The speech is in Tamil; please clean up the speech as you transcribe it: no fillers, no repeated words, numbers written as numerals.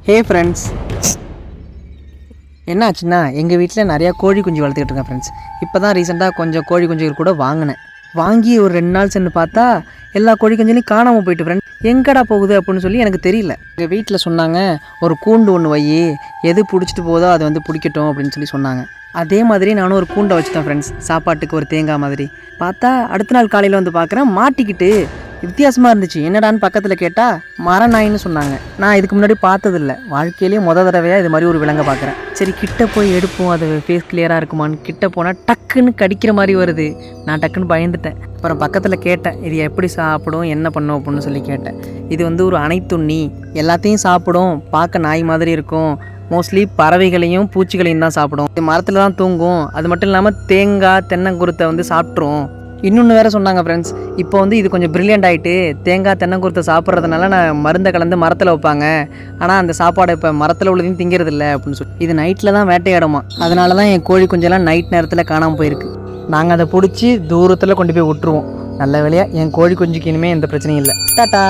ஹே ஃப்ரெண்ட்ஸ், என்ன ஆச்சுன்னா எங்கள் வீட்டில் நிறையா கோழி குஞ்சு வளர்த்துக்கிட்டு இருக்கேன் ஃப்ரெண்ட்ஸ். இப்போ தான் ரீசெண்டாக கொஞ்சம் கோழி குஞ்சுகள் கூட வாங்கினேன். வாங்கி ஒரு 2 நாள் சென்று பார்த்தா எல்லா கோழி குஞ்சுலையும் காணாமல் போயிட்டு ஃப்ரெண்ட்ஸ். எங்கடா போகுது அப்படின்னு சொல்லி எனக்கு தெரியல. எங்கள் வீட்டில் சொன்னாங்க, ஒரு கூண்டு ஒன்று வை, எது பிடிச்சிட்டு போதோ அதை வந்து பிடிக்கட்டும் அப்படின்னு சொல்லி சொன்னாங்க. அதே மாதிரி நானும் ஒரு கூண்டை வச்சுட்டேன் ஃப்ரெண்ட்ஸ், சாப்பாட்டுக்கு ஒரு தேங்காய் மாதிரி. பார்த்தா அடுத்த நாள் காலையில் வந்து பார்க்குறேன் மாட்டிக்கிட்டு. வித்தியாசமாக இருந்துச்சு. என்னடான்னு பக்கத்தில் கேட்டால் மரநாயின்னு சொன்னாங்க. நான் இதுக்கு முன்னாடி பார்த்ததில்ல, வாழ்க்கையிலேயே தடவையாக இது மாதிரி ஒரு விலங்கை பார்க்குறேன். சரி கிட்ட போய் எடுப்போம், அது ஃபேஸ் கிளியராக இருக்குமான்னு. கிட்ட போனால் டக்குன்னு கடிக்கிற மாதிரி வருது. நான் டக்குன்னு பயந்துட்டேன். அப்புறம் பக்கத்தில் கேட்டேன், இது எப்படி சாப்பிடும், என்ன பண்ணும் அப்படின்னு சொல்லி கேட்டேன். இது வந்து ஒரு அனைத்துண்ணி, எல்லாத்தையும் சாப்பிடும், பார்க்க நாய் மாதிரி இருக்கும். மோஸ்ட்லி பறவைகளையும் பூச்சிகளையும் தான் சாப்பிடும். இது மரத்தில் தான் தூங்கும். அது மட்டும் இல்லாமல் தேங்காய் தென்னங்குருத்தை வந்து சாப்பிட்ரும். இன்னொன்று வேறு சொன்னாங்க ஃப்ரெண்ட்ஸ், இப்போ வந்து இது கொஞ்சம் ப்ரில்லியண்ட் ஆகிட்டு, தேங்காய் தென்னங்குருத்தை சாப்பிட்றதுனால நான் மருந்தை கலந்து மரத்தில் வைப்பாங்க. ஆனால் அந்த சாப்பாடை இப்போ மரத்தில் உள்ளதையும் திங்கிறதில்ல அப்படின்னு சொல்லி. இது நைட்டில் தான் வேட்டையாடுமா. அதனால தான் என் கோழி குஞ்செல்லாம் நைட் நேரத்தில் காணாமல் போயிருக்கு. நாங்கள் அதை பிடிச்சி தூரத்தில் கொண்டு போய் விட்டுருவோம். நல்ல வேளையாக என் கோழி குஞ்சுக்கு இனிமேல் எந்த பிரச்சனையும் இல்லை. டாட்டா.